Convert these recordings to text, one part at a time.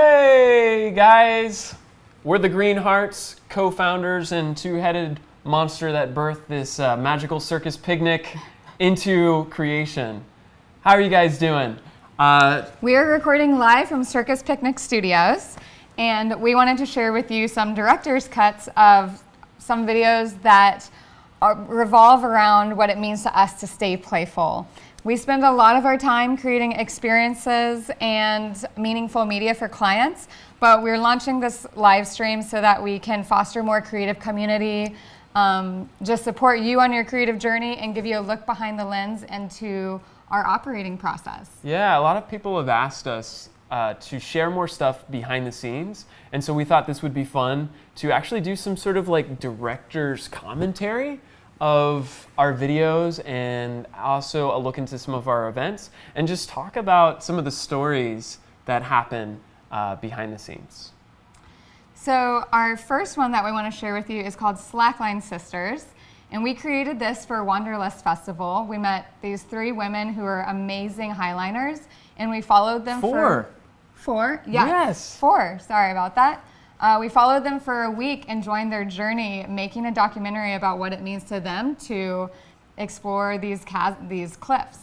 Hey guys, we're the Green Hearts, co-founders and two-headed monster that birthed this magical circus picnic into creation. How are you guys doing? We are recording live from Circus Picnic Studios, and we wanted to share with you some director's cuts of some videos that revolve around what it means to us to stay playful. We spend a lot of our time creating experiences and meaningful media for clients, but we're launching this live stream so that we can foster more creative community, just support you on your creative journey and give you a look behind the lens into our operating process. Yeah, a lot of people have asked us to share more stuff behind the scenes, and so we thought this would be fun to actually do some sort of like director's commentary of our videos and also a look into some of our events and just talk about some of the stories that happen behind the scenes. So our first one that we want to share with you is called Slackline Sisters, and we created this for Wanderlust Festival. We met these three women who are amazing highliners, and we followed them for four? Yeah. Yes. Four, sorry about that. We followed them for a week and joined their journey, making a documentary about what it means to them to explore these cliffs.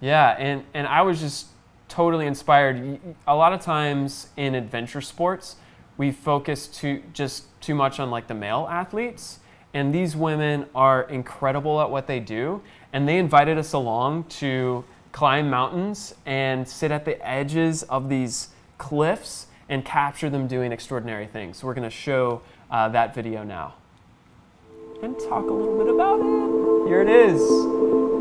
Yeah, and I was just totally inspired. A lot of times in adventure sports, we focus too much on like the male athletes, and these women are incredible at what they do, and they invited us along to climb mountains and sit at the edges of these cliffs and capture them doing extraordinary things. So we're going to show that video now and talk a little bit about it. Here it is.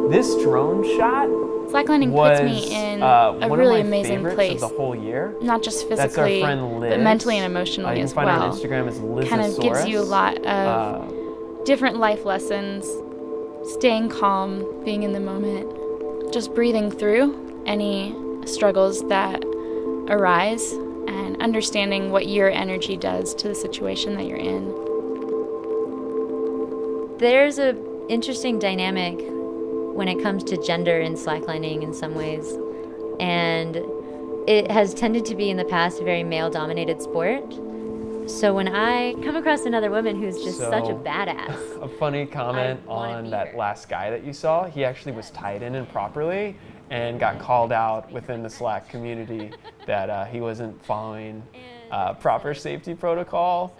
This drone shot Slacklining was puts me in one a really of my amazing favorites place. of the whole year. Not just physically, That's our friend Liz. but mentally and emotionally you as can find well. her on Instagram as Lizosaurus. Kind of gives you a lot of different life lessons, staying calm, being in the moment, just breathing through any struggles that arise, and understanding what your energy does to the situation that you're in. There's an interesting dynamic when it comes to gender in slacklining in some ways. And it has tended to be in the past a very male-dominated sport. So when I come across another woman who's just such a badass. A funny comment on that last guy that you saw, he actually was tied in improperly and got called out within the Slack community that he wasn't following proper safety protocol.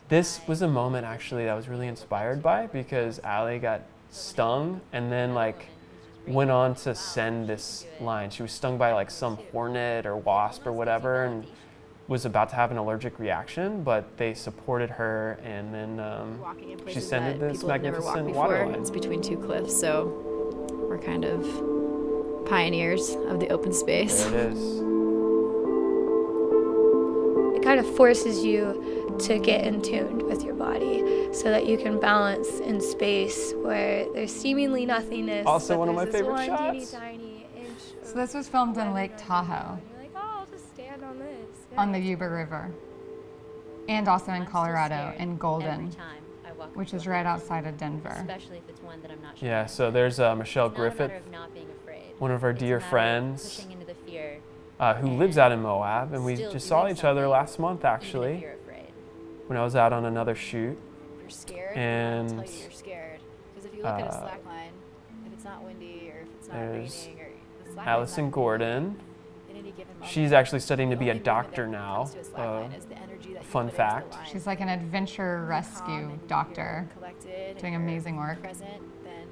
This was a moment actually that I was really inspired by because Allie got stung and then like went on to send this line. She was stung by like some hornet or wasp or whatever and was about to have an allergic reaction, but they supported her and then she sent this magnificent water line. It's between two cliffs, so we're kind of pioneers of the open space. There it is. It kind of forces you to get in tune with your body so that you can balance in space where there's seemingly nothingness. Also but one of my there's this favorite one shots. Teeny inch So this was filmed in Lake Tahoe. And you're like, oh, I'll just stand on this. Yeah. On the Yuba River, and also in Colorado, in Golden, which is right outside of Denver. Especially if it's one that I'm not sure. Yeah, so there's Michele Griffith, one of our dear friends, who lives out in Moab, and we just saw each other last month actually, when I was out on another shoot. You're scared, and I'll tell you you're scared. Because if you look at a slack line, if it's not windy or if it's not there's raining, or the slack Allison line's not Gordon. in any given moment. She's actually studying to be a The only thing doctor that now. comes to a slack line is the energy that you Fun put into the fact. line. She's like an adventure rescue doctor, Collected doing and you're amazing work. present, then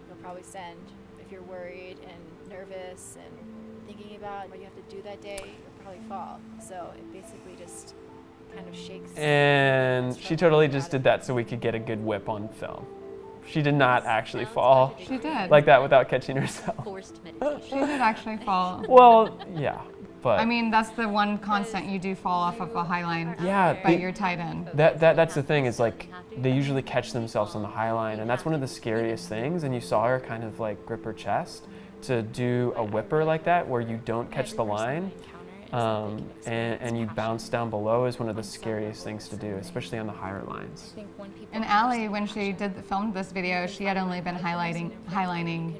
you'll probably send. If you're worried and nervous and thinking about what you have to do that day, you'll probably fall. So it basically just kind of shakes. And she totally just did that so we could get a good whip on film. She did not actually fall She did. like that without catching herself. She did actually fall. Well, yeah, but I mean, that's the one constant. You do fall off of a high line, yeah, but you're tied in. that's the thing is like they usually catch themselves on the high line, and that's one of the scariest things. And you saw her kind of like grip her chest to do a whipper like that where you don't catch the line. And you bounce down below is one of the scariest things to do, especially on the higher lines. And Allie, when she filmed this video, she had only been highlining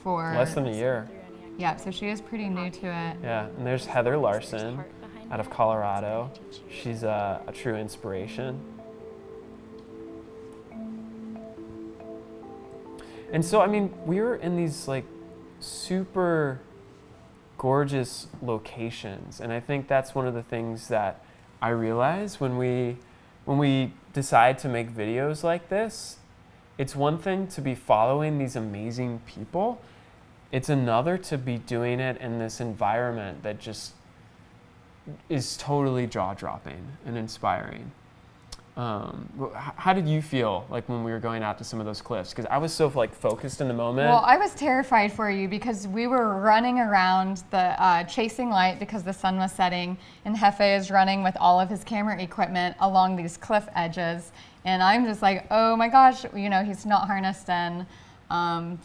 for Less than a year. Yeah, so she is pretty new to it. Yeah, and there's Heather Larson, out of Colorado. She's a true inspiration. And so, I mean, we were in these like super gorgeous locations, and I think that's one of the things that I realize when we decide to make videos like this. It's one thing to be following these amazing people. It's another to be doing it in this environment that just is totally jaw-dropping and inspiring. How did you feel like when we were going out to some of those cliffs? Because I was so like focused in the moment. Well, I was terrified for you because we were running around the chasing light because the sun was setting, and Hefe is running with all of his camera equipment along these cliff edges. And I'm just like, oh my gosh, you know, he's not harnessed in,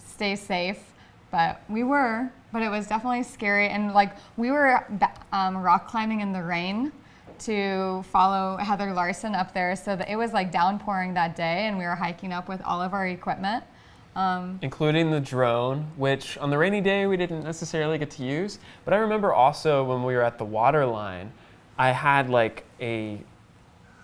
stay safe. But we were, but it was definitely scary. And like we were rock climbing in the rain to follow Heather Larson up there, so that it was like downpouring that day, and we were hiking up with all of our equipment. Including the drone, which on the rainy day we didn't necessarily get to use. But I remember also when we were at the water line, I had like a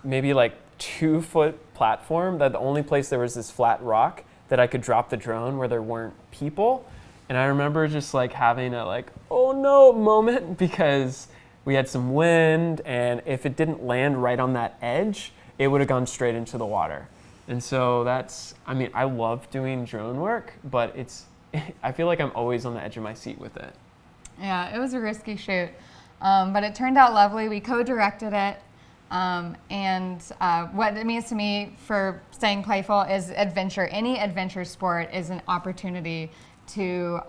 maybe like 2-foot platform that the only place there was this flat rock that I could drop the drone where there weren't people. And I remember just like having a like, oh no moment, because we had some wind, and if it didn't land right on that edge, it would have gone straight into the water. And so that's, I mean, I love doing drone work, but I feel like I'm always on the edge of my seat with it. Yeah, it was a risky shoot, but it turned out lovely. We co-directed it, and what it means to me for staying playful is adventure. Any adventure sport is an opportunity to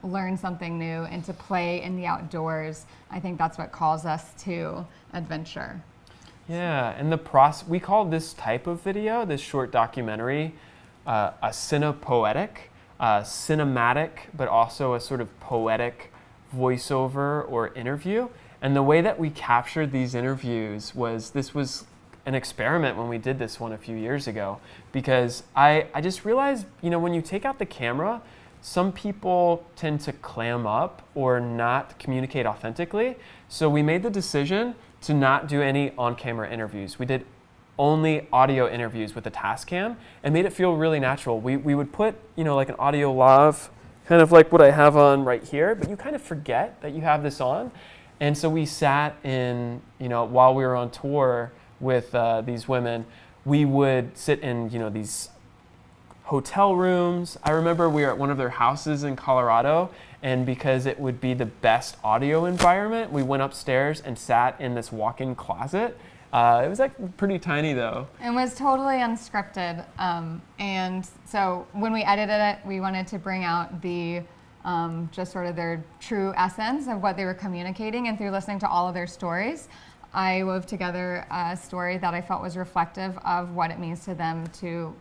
learn something new and to play in the outdoors. I think that's what calls us to adventure. Yeah, and we call this type of video, this short documentary, a cinepoetic, cinematic, but also a sort of poetic voiceover or interview. And the way that we captured these interviews this was an experiment when we did this one a few years ago, because I just realized, you know, when you take out the camera, some people tend to clam up or not communicate authentically. So we made the decision to not do any on-camera interviews. We did only audio interviews with the Tascam and made it feel really natural. We would put, you know, like an audio lav, kind of like what I have on right here, but you kind of forget that you have this on. And so we sat in, you know, while we were on tour with these women, we would sit in, you know, these hotel rooms. I remember we were at one of their houses in Colorado, and because it would be the best audio environment, we went upstairs and sat in this walk-in closet. It was like pretty tiny though. It was totally unscripted, and so when we edited it, we wanted to bring out the just sort of their true essence of what they were communicating, and through listening to all of their stories, I wove together a story that I felt was reflective of what it means to them to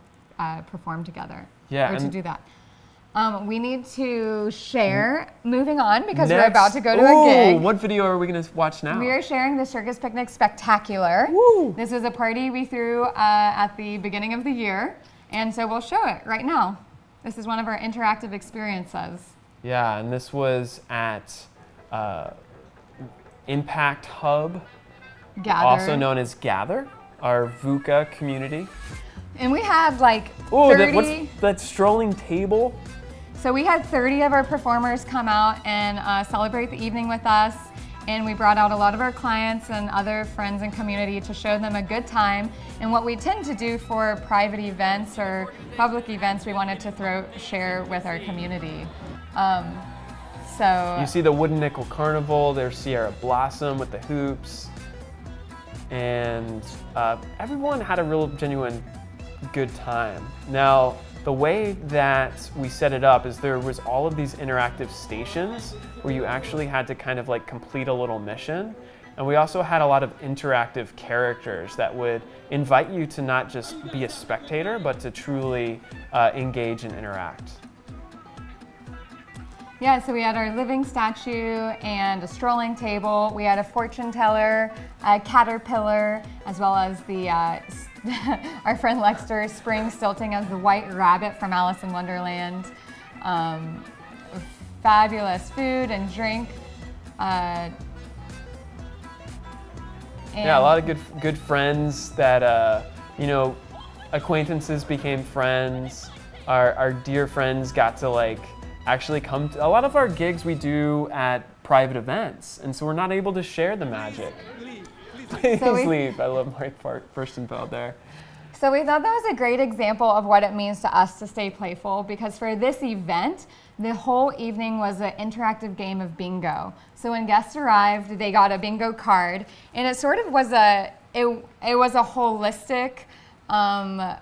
perform together, or to do that. We need to share, moving on, because we're about to go to a gig. What video are we going to watch now? We are sharing the Circus Picnic Spectacular. Woo. This was a party we threw at the beginning of the year, and so we'll show it right now. This is one of our interactive experiences. Yeah, and this was at Impact Hub, Gather. also known as Gather, our VUCA community. And we had like 30. Oh, what's that strolling table? So we had 30 of our performers come out and celebrate the evening with us. And we brought out a lot of our clients and other friends and community to show them a good time. And what we tend to do for private events or public events, we wanted to share with our community. So you see the Wooden Nickel Carnival, there's Sierra Blossom with the hoops. And everyone had a real genuine good time. Now, the way that we set it up is there was all of these interactive stations where you actually had to kind of like complete a little mission. And we also had a lot of interactive characters that would invite you to not just be a spectator, but to truly engage and interact. Yeah, so we had our living statue and a strolling table. We had a fortune teller, a caterpillar, as well as the our friend Lexter Spring stilting as the white rabbit from Alice in Wonderland. Fabulous food and drink. Yeah, a lot of good friends that, you know, acquaintances became friends. Our dear friends got to like actually come to a lot of our gigs we do at private events, and so we're not able to share the magic. Please leave. I love Mike Furstenfeld there. So we thought that was a great example of what it means to us to stay playful, because for this event, the whole evening was an interactive game of bingo. So when guests arrived, they got a bingo card, and it sort of was it was a holistic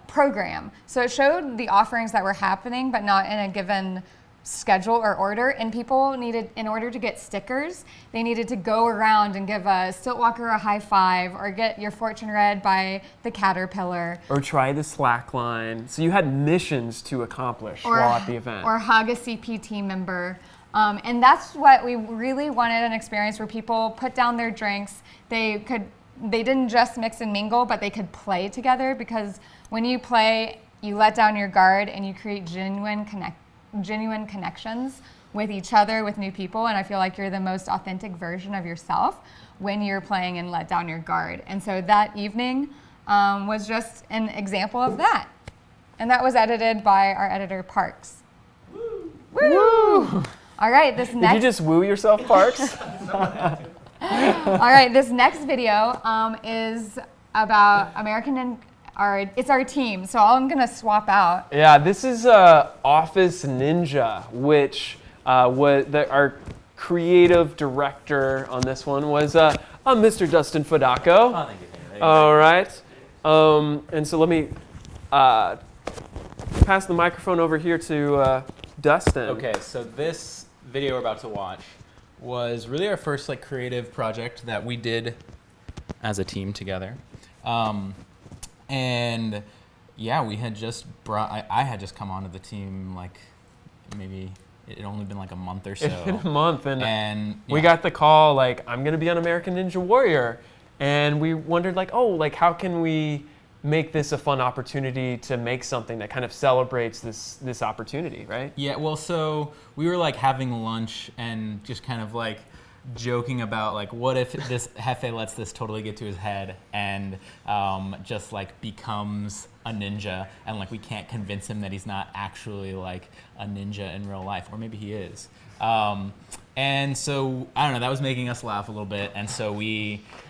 program. So it showed the offerings that were happening, but not in a given schedule or order, and people needed, in order to get stickers, they needed to go around and give a stiltwalker a high five, or get your fortune read by the caterpillar, or try the slackline. So you had missions to accomplish while at the event, or hug a CP team member. And that's what we really wanted, an experience where people put down their drinks. They didn't just mix and mingle, but they could play together, because when you play, you let down your guard and you create genuine connections with each other, with new people, and I feel like you're the most authentic version of yourself when you're playing and let down your guard. And so that evening was just an example of that. And that was edited by our editor, Parks. Woo! Woo! All right, this next... Did you just woo yourself, Parks? All right, this next video is about it's our team, so I'm gonna swap out. Yeah, this is Office Ninja, which our creative director on this one was Mr. Dustin Fodacco. Oh, thank you. All right, and so let me pass the microphone over here to Dustin. Okay, so this video we're about to watch was really our first like creative project that we did as a team together. And yeah, we had just I had just come onto the team, like maybe it had only been like a month or so. It's been a month, and yeah. We got the call like, I'm gonna be on American Ninja Warrior, and we wondered like, oh, like how can we make this a fun opportunity to make something that kind of celebrates this opportunity, right? Yeah, well, so we were like having lunch and just kind of like joking about like, what if this Hefe lets this totally get to his head and just like becomes a ninja, and like we can't convince him that he's not actually like a ninja in real life, or maybe he is. And so, I don't know, that was making us laugh a little bit, and so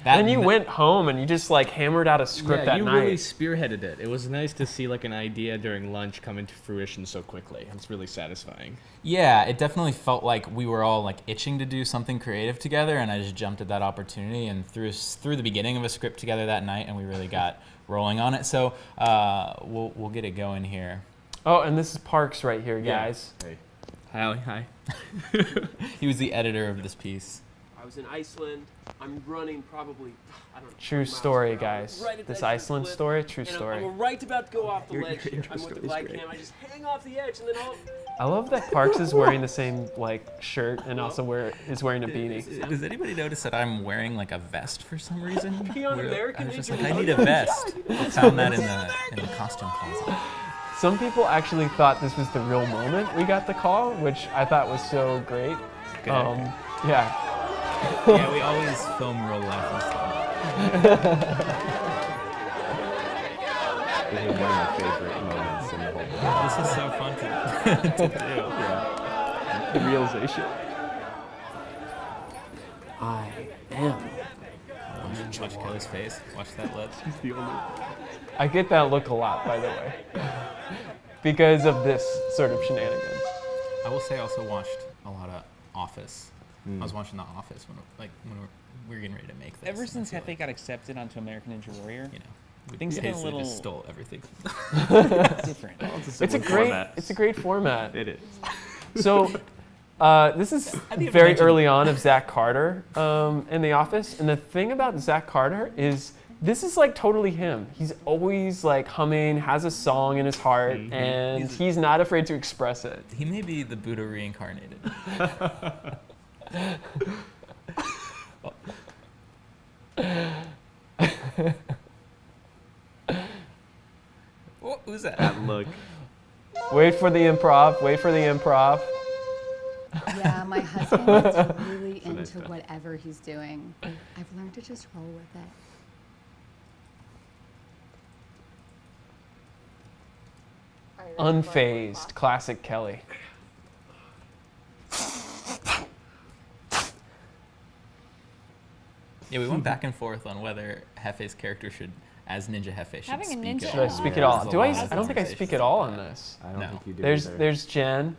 then you went home and you just like hammered out a script that night. Yeah, you really spearheaded it. It was nice to see like an idea during lunch come into fruition so quickly. It's really satisfying. Yeah, it definitely felt like we were all like itching to do something creative together, and I just jumped at that opportunity and threw the beginning of a script together that night, and we really got rolling on it. So we'll get it going here. Oh, and this is Parks right here, guys. Yeah. Hey. Hi. He was the editor of this piece. I was in Iceland. I'm running probably, I don't know. True story, guys. This Iceland story, true story. I'm right about to go off the ledge here. I'm with the glide cam. I just hang off the edge and then I love that Parks is wearing the same like shirt and also is wearing a beanie. Does anybody notice that I'm wearing like a vest for some reason? American I was just Ninja like, I need a vest. I found that in the costume closet. Some people actually thought this was the real moment we got the call, which I thought was so great. Yeah. Yeah, we always film real life and stuff. This is one of my favorite moments in the whole book. This is so fun to do. Yeah. The realization. I am. Watch Kelly's face. Watch that lip. He's the only. I get that look a lot, by the way, because of this sort of shenanigans. I will say I also watched a lot of Office. I was watching The Office when we were getting ready to make this. Ever since Hefe got accepted onto American Ninja Warrior, you know, things get a little just stole everything. different. It's a great format. It is. So this is very early on of Zach Carter in The Office, and the thing about Zach Carter is this is like totally him. He's always like humming, has a song in his heart, and he's not afraid to express it. He may be the Buddha reincarnated. Who's that? That look. Wait for the improv. Yeah, my husband is really into whatever he's doing. I've learned to just roll with it. Unfazed, classic Kelly. Yeah, we went back and forth on whether Hefe's character should, as Ninja Hefe, should Having a speak ninja at Should I all. speak at There's all? a Do lot I? of I don't think I speak at all on this. I don't No. think you do There's either. there's Jen.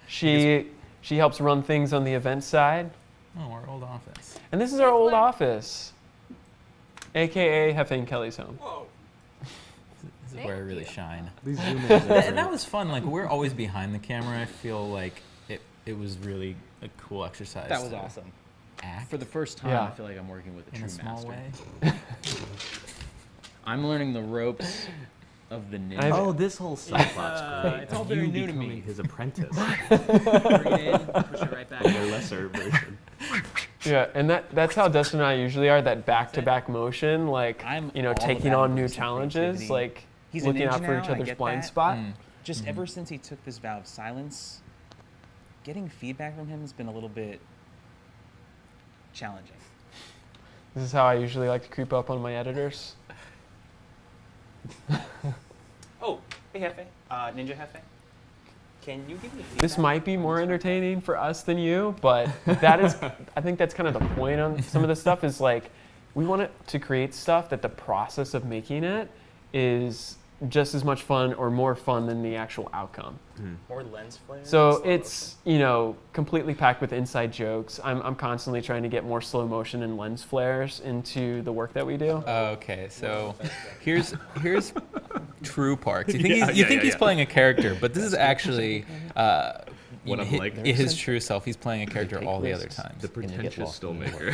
She helps run things on the event side, Oh, our old office. and this is our old office, aka Hefe and Kelly's home. This is where I really shine. These zoom ins are And that was fun. Like, we're always behind the camera. I feel like it was really a cool exercise. That was to awesome. Act For the first time, Yeah. I feel like I'm working with a in true a small master. way. I'm learning the ropes of the ninja. I've- Oh, this whole subplot's great. it's all Of very you new to me. becoming his apprentice. Bring it in, push it right back. Their lesser version. Yeah, and that's how Dustin and I usually are. That back-to-back motion, like I'm you know, all taking about on new increasing challenges, creativity. like He's a looking ninja out for now, each and I other's get blind that. spot. Mm. Just ever since he took this vow of silence, getting feedback from him has been a little bit challenging. This is how I usually like to creep up on my editors. Oh, hey Hefe, Ninja Hefe. Can you give me feedback? This might be more entertaining for us than you, but that is, I think that's kind of the point on some of this stuff is like, we want it to create stuff that the process of making it is just as much fun or more fun than the actual outcome. More lens flare? So it's, you know, completely packed with inside jokes. I'm constantly trying to get more slow motion and lens flares into the work that we do. Okay, so here's true Parks. You think he's playing a character, but this is actually What I'm like. his true self. He's playing a character all the other times. The pretentious filmmaker,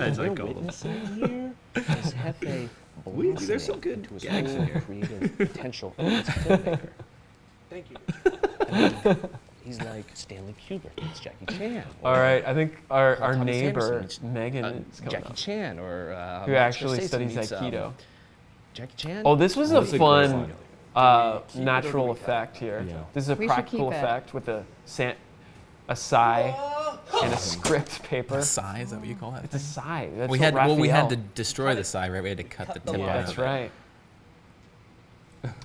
as I call him. Here is Hefe There's some good into his gags in full here. creative potential as a filmmaker. Thank you. He's like Stanley Kubrick meets Jackie Chan. All right, I think our Thomas neighbor, Anderson Megan, meets, is coming Jackie up, Chan, or who Martin actually Scorsese studies meets, Aikido. Jackie Chan. Oh, this was a That's a great fun one. natural effect here. Yeah. This is a We should practical keep it. effect with a sigh and a script paper. A sigh, is that what you call that? It's a sigh. That's We what had we had Raphael- to destroy the sigh, right? We had to cut the tip Yeah, off. that's of it. right.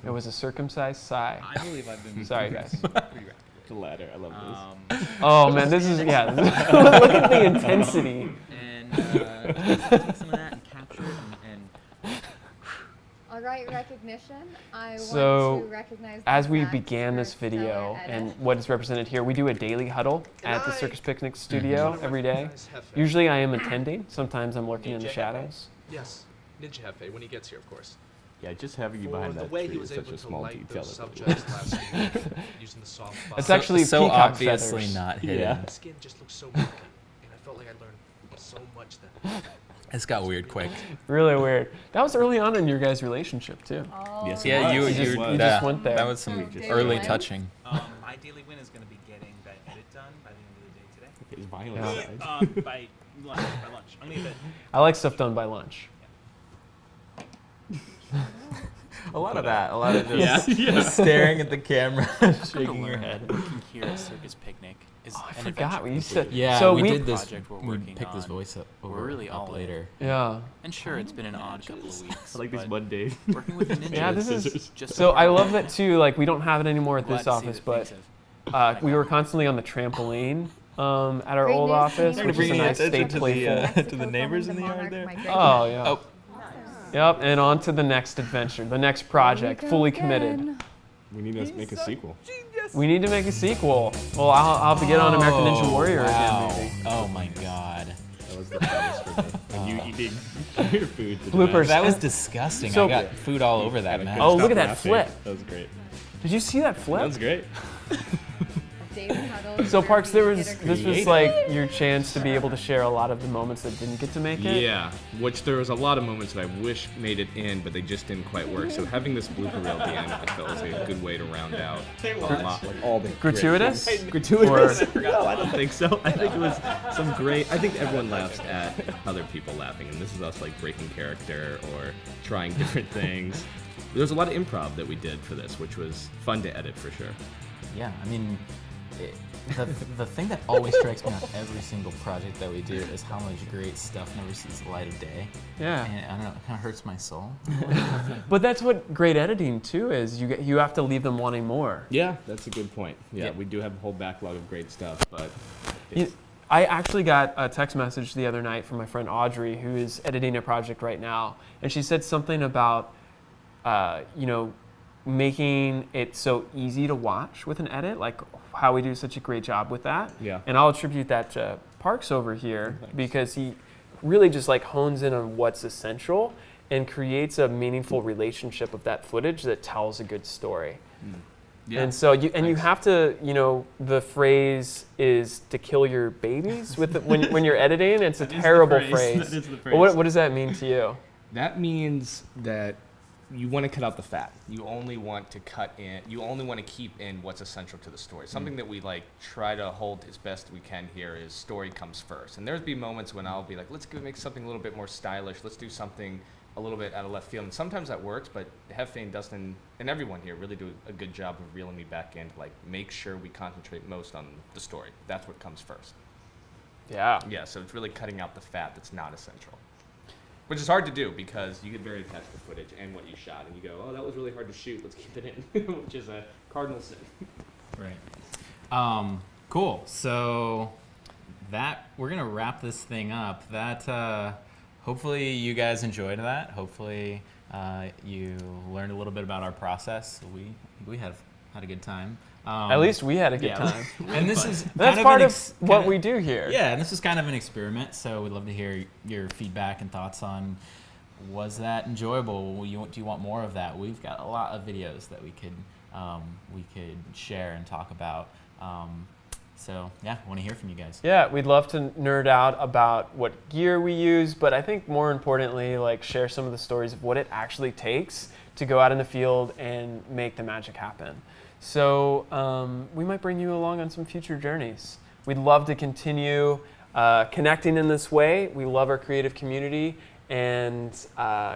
It was a circumcised sigh. I believe I've been Sorry, guys. The latter. I love this. Oh man, this is yeah. Look at the intensity. And take some of that and capture it and All right, recognition. I So, want to recognize as the we Max began for this video stellar and edit. what is represented here, we do a daily huddle at the Circus Picnic studio every day. Recognize Hefe. Usually I am attending. Sometimes I'm lurking in the Ninja Hefe. shadows. Yes, Ninja Hefe, when he gets here, of course. Yeah, just having you For behind the that way tree he was is such able a to small light detail. those that subjects last week using the soft spot. It's actually so peacock obviously feathers. not hidden. Yeah. The skin just looks so milky, and I felt like I learned so much then. It's got weird quick. Really weird. That was early on in your guys' relationship too. Oh, Yes, it Yeah, was. you just yeah, just went there. That was some So, early David, touching. My daily win is going to be getting that edit done by the end of the day today. His violent Yeah. side. By lunch. I'm going to get I like stuff done by lunch. A lot of that. A lot of just staring at the camera, shaking your head. Working here at Circus Picnic is Oh, I an forgot adventure. we used to. Yeah, so we we did this. project we're We working picked this on. voice up, We're really all in. later. Yeah. And sure, it's been an odd couple of weeks. I like these but Mondays. Working with a ninja. Yeah, this is. Scissors. just So I support love me. that too. Like we don't have it anymore at Glad this to see office, that but things we were constantly on the trampoline at our Great old news, office, Tina. which is a nice stay playful. to the neighbors in the yard there. Oh yeah. Oh. Yep, and on to the next adventure, the next project, fully committed. We need to make a sequel. We need to make a sequel. Well, I'll have to get on American Ninja Warrior wow. again, maybe. Oh my god. That was the best for me. And you eating your food. to the Bloopers. max. That was disgusting. So- I got food all over that I map. couldn't Oh, look stop at that laughing. flip. That was great. Did you see that flip? That was great. So Parks, this was like your chance to be able to share a lot of the moments that didn't get to make it. Yeah, which there was a lot of moments that I wish made it in, but they just didn't quite work. So having this blooper reel at the end, I felt was like a good way to round out a lot, like all the Gratuitous? gratuitous. No, I don't think so. I think it was some great. I think everyone laughs at other people laughing, and this is us like breaking character or trying different things. There was a lot of improv that we did for this, which was fun to edit for sure. Yeah, I mean, the thing that always strikes me on every single project that we do is how much great stuff never sees the light of day. Yeah. And I don't know, it kind of hurts my soul. But that's what great editing too is. You have to leave them wanting more. Yeah, that's a good point. Yeah, we do have a whole backlog of great stuff, but I actually got a text message the other night from my friend Audrey, who is editing a project right now, and she said something about, making it so easy to watch with an edit, like how we do such a great job with that. Yeah. And I'll attribute that to Parks over here because he really just like hones in on what's essential and creates a meaningful relationship of that footage that tells a good story. Yeah. And so you have to, the phrase is to kill your babies with when you're editing. It's a terrible phrase. That is the phrase. What does that mean to you? That means that you want to cut out the fat. You only want to keep in what's essential to the story. Something that we try to hold as best we can here is story comes first. And there'll be moments when I'll be like, let's go make something a little bit more stylish. Let's do something a little bit out of left field. And sometimes that works, but Hefe and Dustin and everyone here really do a good job of reeling me back in to make sure we concentrate most on the story. That's what comes first. Yeah. Yeah, so it's really cutting out the fat that's not essential. Which is hard to do because you get very attached to footage and what you shot, and you go, oh, that was really hard to shoot, let's keep it in, which is a cardinal sin. Right. Cool. So we're gonna wrap this thing up. Hopefully you guys enjoyed that. Hopefully you learned a little bit about our process. We had a good time. At least we had a good time. And that's part of what we do here. Yeah, and this is kind of an experiment, so we'd love to hear your feedback and thoughts on, was that enjoyable? Do you want more of that? We've got a lot of videos that we could share and talk about. So yeah, I want to hear from you guys. Yeah, we'd love to nerd out about what gear we use, but I think more importantly, share some of the stories of what it actually takes to go out in the field and make the magic happen. So we might bring you along on some future journeys. We'd love to continue connecting in this way. We love our creative community, and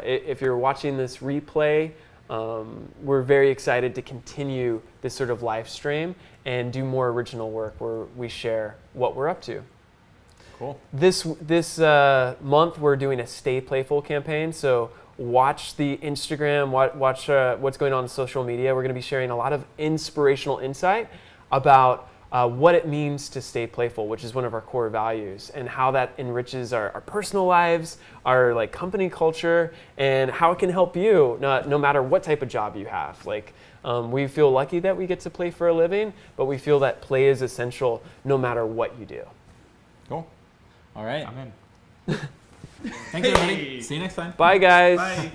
if you're watching this replay, we're very excited to continue this sort of live stream and do more original work where we share what we're up to. Cool. This month we're doing a Stay Playful campaign, so watch the Instagram, watch what's going on in social media. We're going to be sharing a lot of inspirational insight about what it means to stay playful, which is one of our core values, and how that enriches our personal lives, our company culture, and how it can help you no matter what type of job you have. We feel lucky that we get to play for a living, but we feel that play is essential no matter what you do. Cool. All right. Amen. Thanks, everybody. See you next time. Bye, guys. Bye.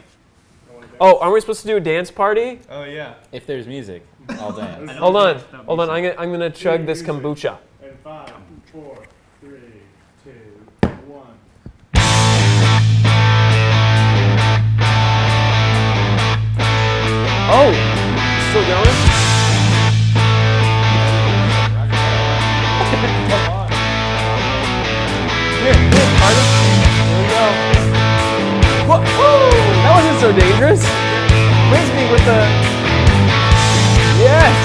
Oh, aren't we supposed to do a dance party? Oh, yeah. If there's music, I'll dance. Hold on. I'm gonna chug this kombucha. And 5, 4, 3, 2, 1. Oh, still going? Here, Carter. Here we go. Whoa, that wasn't so dangerous. Frisbee with the... Yes!